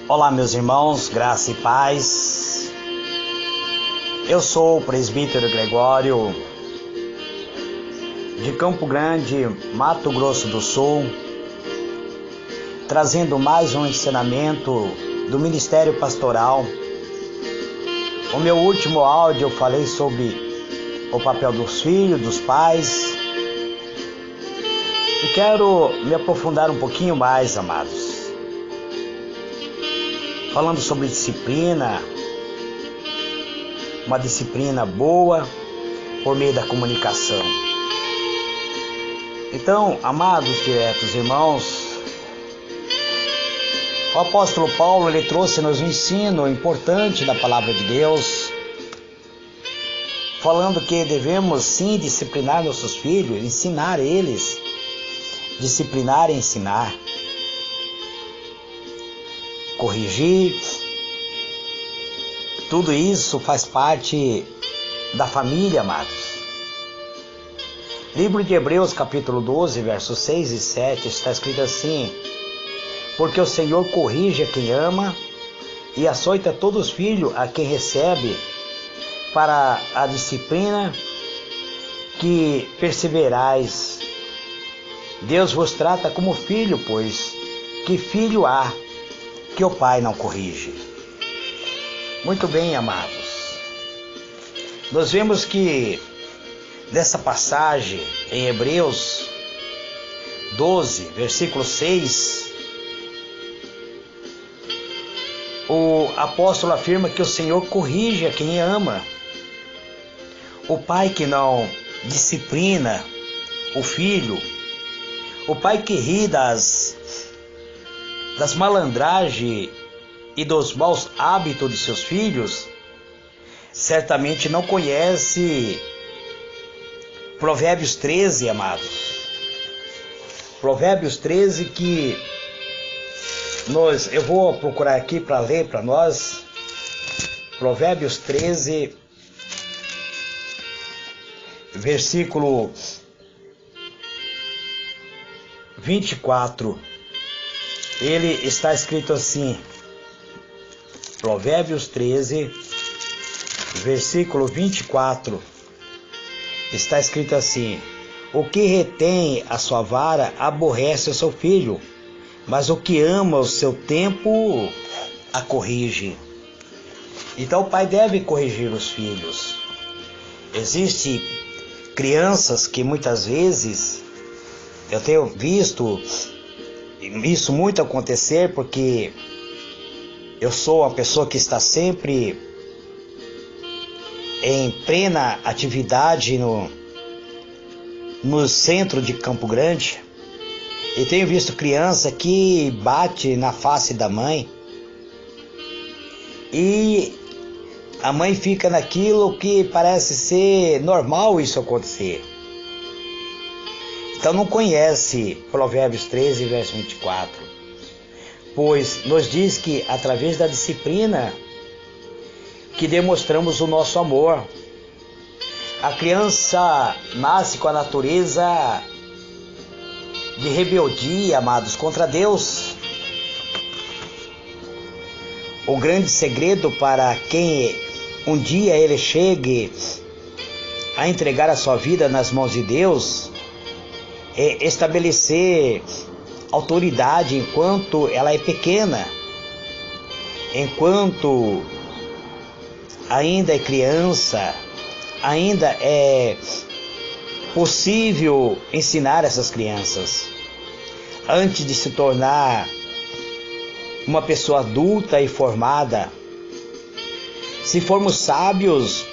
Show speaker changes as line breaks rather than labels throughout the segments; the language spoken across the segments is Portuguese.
Olá, meus irmãos, graça e paz. Eu sou o presbítero Gregório, de Campo Grande, Mato Grosso do Sul, trazendo mais um ensinamento do Ministério Pastoral. O meu último áudio eu falei sobre o papel dos filhos, dos pais, e quero me aprofundar um pouquinho mais, amados. Falando sobre disciplina, uma disciplina boa por meio da comunicação. Então, amados diretos irmãos, o apóstolo Paulo ele trouxe-nos um ensino importante da palavra de Deus, falando que devemos sim disciplinar nossos filhos, ensinar eles, disciplinar e ensinar. Corrigir, tudo isso faz parte da família, amados. Livro de Hebreus, capítulo 12, versos 6 e 7, está escrito assim: porque o Senhor corrige a quem ama e açoita todos os filhos a quem recebe para a disciplina que perseverais. Deus vos trata como filho, pois que filho há que o Pai não corrige? Muito bem, amados. Nós vemos que nessa passagem em Hebreus 12, versículo 6, o apóstolo afirma que o Senhor corrige a quem ama. O pai que não disciplina o filho, o pai que ri das malandragens e dos maus hábitos de seus filhos, certamente não conhece Provérbios 13, amados. Provérbios 13 que eu vou procurar aqui para ler para nós. Provérbios 13, versículo 24. Ele está escrito assim, Provérbios 13, versículo 24, está escrito assim: o que retém a sua vara aborrece o seu filho, mas o que ama o seu tempo a corrige. Então o pai deve corrigir os filhos. Existem crianças que muitas vezes, eu tenho visto isso muito acontecer, porque eu sou uma pessoa que está sempre em plena atividade no centro de Campo Grande, e tenho visto criança que bate na face da mãe e a mãe fica naquilo que parece ser normal isso acontecer. Então não conhece Provérbios 13, verso 24. Pois nos diz que através da disciplina que demonstramos o nosso amor. A criança nasce com a natureza de rebeldia, amados, contra Deus. O grande segredo para quem um dia ele chegue a entregar a sua vida nas mãos de Deus é estabelecer autoridade enquanto ela é pequena, enquanto ainda é criança, ainda é possível ensinar essas crianças. Antes de se tornar uma pessoa adulta e formada, se formos sábios,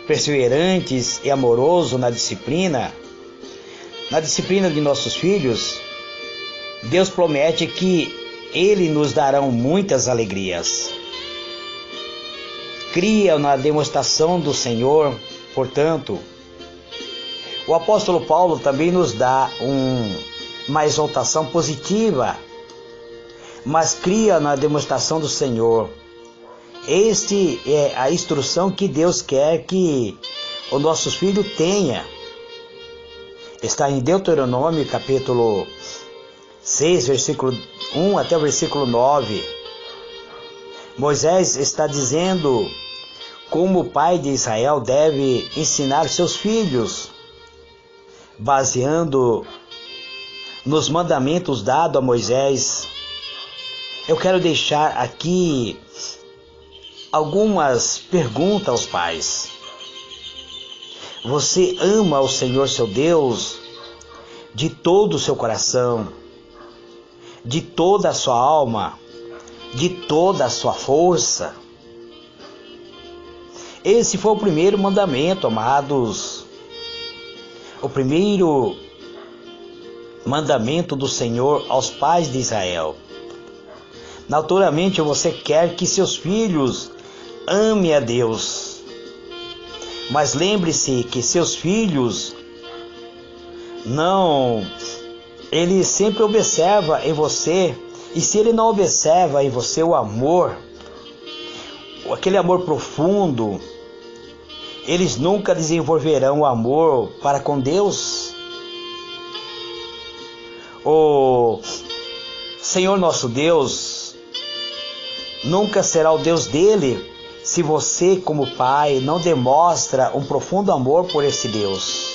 perseverantes e amorosos na disciplina de nossos filhos, Deus promete que Ele nos dará muitas alegrias. Cria na demonstração do Senhor, portanto, o apóstolo Paulo também nos dá uma exaltação positiva, mas cria na demonstração do Senhor. Este é a instrução que Deus quer que os nossos filhos tenham. Está em Deuteronômio, capítulo 6, versículo 1 até o versículo 9. Moisés está dizendo como o pai de Israel deve ensinar seus filhos, baseando nos mandamentos dados a Moisés. Eu quero deixar aqui algumas perguntas aos pais. Você ama o Senhor seu Deus de todo o seu coração, de toda a sua alma, de toda a sua força? Esse foi o primeiro mandamento, amados. O primeiro mandamento do Senhor aos pais de Israel. Naturalmente você quer que seus filhos amem a Deus. Mas lembre-se que seus filhos ele sempre observa em você, e se ele não observa em você o amor, aquele amor profundo, eles nunca desenvolverão o amor para com Deus. O Senhor nosso Deus nunca será o Deus dele se você, como pai, não demonstra um profundo amor por esse Deus.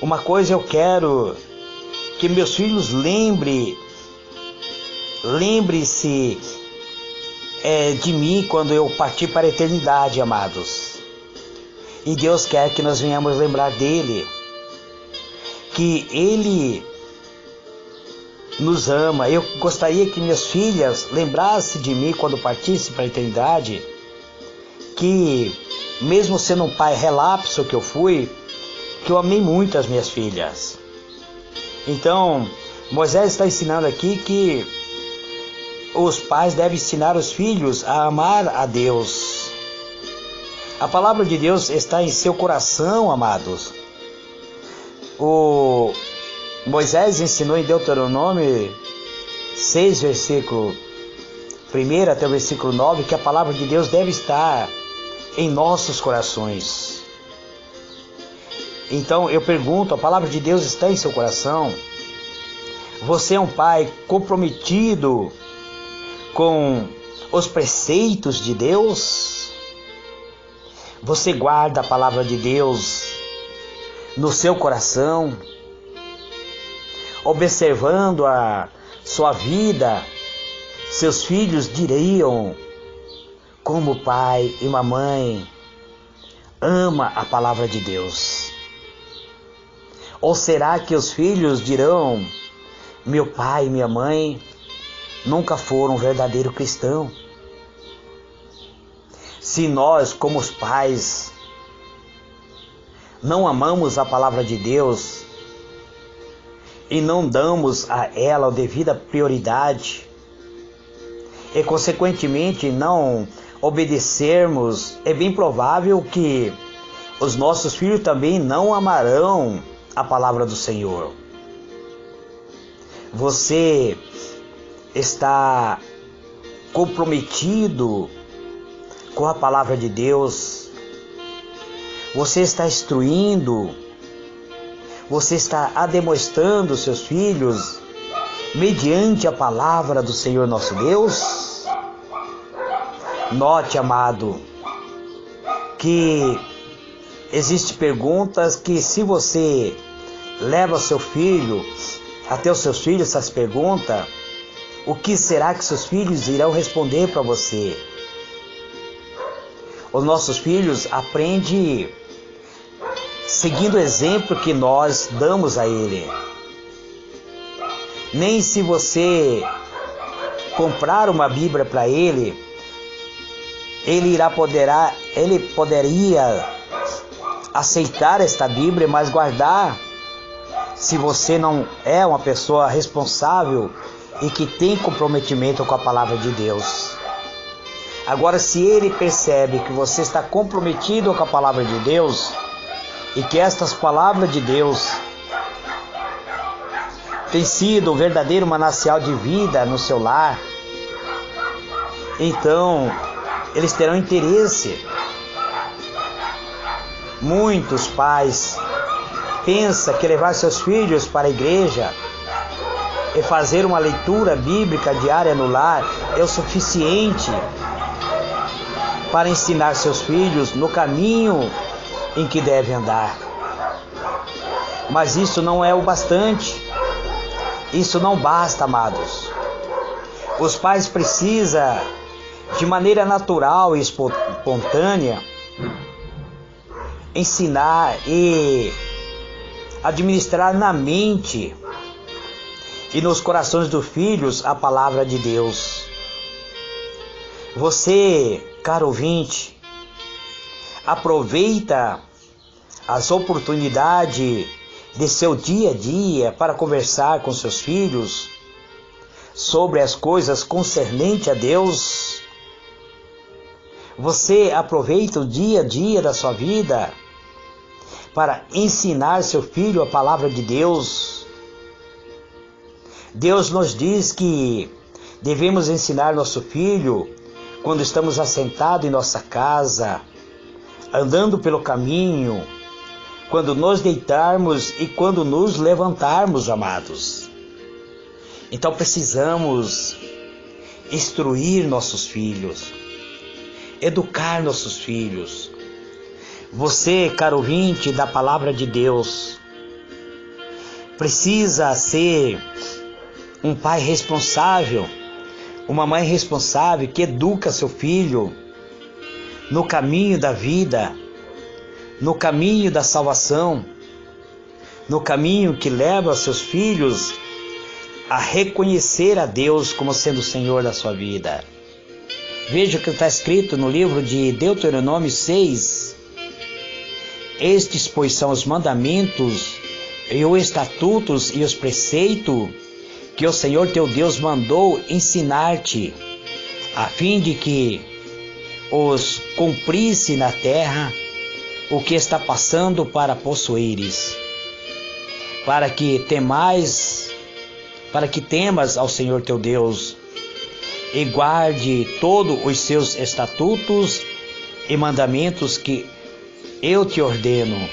Uma coisa eu quero que meus filhos lembre-se de mim quando eu partir para a eternidade, amados. E Deus quer que nós venhamos lembrar dele, que ele nos ama. Eu gostaria que minhas filhas lembrassem de mim quando partisse para a eternidade, que mesmo sendo um pai relapso que eu fui, que eu amei muito as minhas filhas. Então, Moisés está ensinando aqui que os pais devem ensinar os filhos a amar a Deus. A palavra de Deus está em seu coração, amados. O Moisés ensinou em Deuteronômio 6, versículo 1 até o versículo 9, que a palavra de Deus deve estar em nossos corações. Então eu pergunto, a palavra de Deus está em seu coração? Você é um pai comprometido com os preceitos de Deus? Você guarda a palavra de Deus no seu coração, observando a sua vida? Seus filhos diriam como pai e mamãe ama a palavra de Deus? Ou será que os filhos dirão, meu pai e minha mãe nunca foram um verdadeiro cristão? Se nós, como os pais, não amamos a palavra de Deus e não damos a ela a devida prioridade, e consequentemente não obedecermos, é bem provável que os nossos filhos também não amarão a palavra do Senhor. Você está comprometido com a palavra de Deus? Você está instruindo? Você está ademostrando seus filhos mediante a palavra do Senhor nosso Deus? Note, amado, que existem perguntas que, se você leva seu filho até os seus filhos essas perguntas, o que será que seus filhos irão responder para você? Os nossos filhos aprendem seguindo o exemplo que nós damos a ele. Nem se você comprar uma Bíblia para ele, ele poderia aceitar esta Bíblia, mas guardar, se você não é uma pessoa responsável e que tem comprometimento com a palavra de Deus. Agora, se ele percebe que você está comprometido com a palavra de Deus e que estas palavras de Deus têm sido um verdadeiro manancial de vida no seu lar, então eles terão interesse. Muitos pais pensam que levar seus filhos para a igreja e fazer uma leitura bíblica diária no lar é o suficiente para ensinar seus filhos no caminho em que devem andar. Mas isso não é o bastante. Isso não basta, amados. Os pais precisam, de maneira natural e espontânea, ensinar e administrar na mente e nos corações dos filhos a palavra de Deus. Você, caro ouvinte, aproveita as oportunidades de seu dia a dia para conversar com seus filhos sobre as coisas concernentes a Deus. Você aproveita o dia a dia da sua vida para ensinar seu filho a palavra de Deus. Deus nos diz que devemos ensinar nosso filho quando estamos assentados em nossa casa, andando pelo caminho, quando nos deitarmos e quando nos levantarmos, amados. Então precisamos instruir nossos filhos, educar nossos filhos. Você, caro ouvinte da palavra de Deus, precisa ser um pai responsável, uma mãe responsável que educa seu filho no caminho da vida, no caminho da salvação, no caminho que leva seus filhos a reconhecer a Deus como sendo o Senhor da sua vida. Veja o que está escrito no livro de Deuteronômio 6. Estes, pois, são os mandamentos e os estatutos e os preceitos que o Senhor teu Deus mandou ensinar-te, a fim de que os cumprisse na terra o que está passando para possuíres, para que temas ao Senhor teu Deus e guarde todos os seus estatutos e mandamentos que eu te ordeno,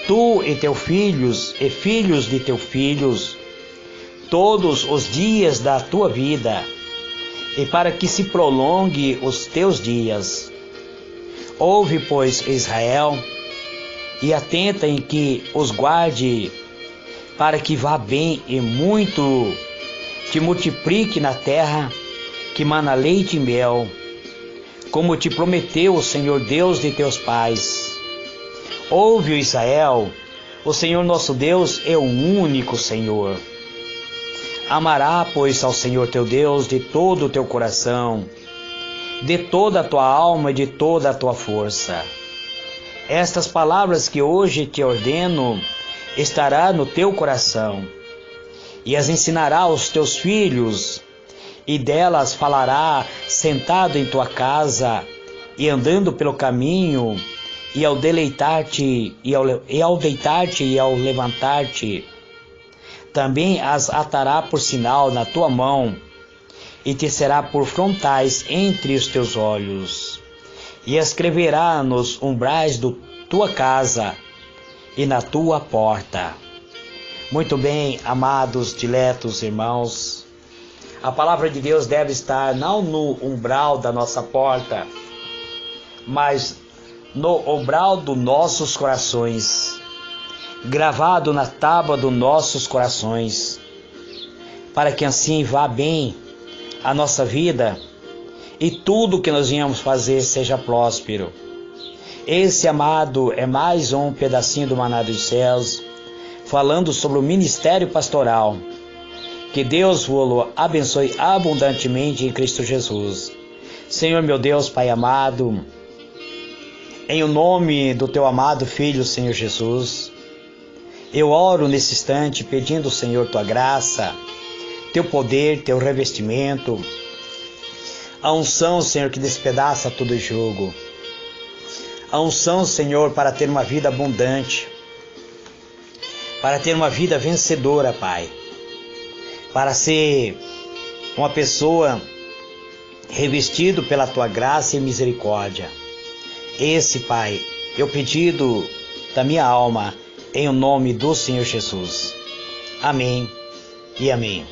tu e teus filhos e filhos de teus filhos, todos os dias da tua vida, e para que se prolongue os teus dias. Ouve, pois, Israel, e atenta em que os guarde, para que vá bem e muito te multiplique na terra que mana leite e mel, como te prometeu o Senhor Deus de teus pais. Ouve, Israel, o Senhor nosso Deus é o único Senhor. Amará, pois, ao Senhor teu Deus de todo o teu coração, de toda a tua alma e de toda a tua força. Estas palavras que hoje te ordeno estará no teu coração, e as ensinará aos teus filhos, e delas falará sentado em tua casa, e andando pelo caminho, e ao deleitar-te, e ao deitar-te e ao levantar-te. Também as atará por sinal na tua mão, e te será por frontais entre os teus olhos, e escreverá nos umbrais da tua casa e na tua porta. Muito bem, amados, diletos irmãos, a palavra de Deus deve estar não no umbral da nossa porta, mas no umbral dos nossos corações, gravado na tábua dos nossos corações, para que assim vá bem a nossa vida e tudo que nós venhamos fazer seja próspero. Esse, amado, é mais um pedacinho do Maná dos Céus, falando sobre o ministério pastoral. Que Deus vos abençoe abundantemente em Cristo Jesus. Senhor meu Deus, Pai amado, em o nome do teu amado Filho, Senhor Jesus, eu oro nesse instante pedindo, Senhor, tua graça, teu poder, teu revestimento, a unção, Senhor, que despedaça todo jugo, a unção, Senhor, para ter uma vida abundante, para ter uma vida vencedora, Pai, para ser uma pessoa revestido pela tua graça e misericórdia. Esse, Pai, é o pedido da minha alma, em o nome do Senhor Jesus. Amém e amém.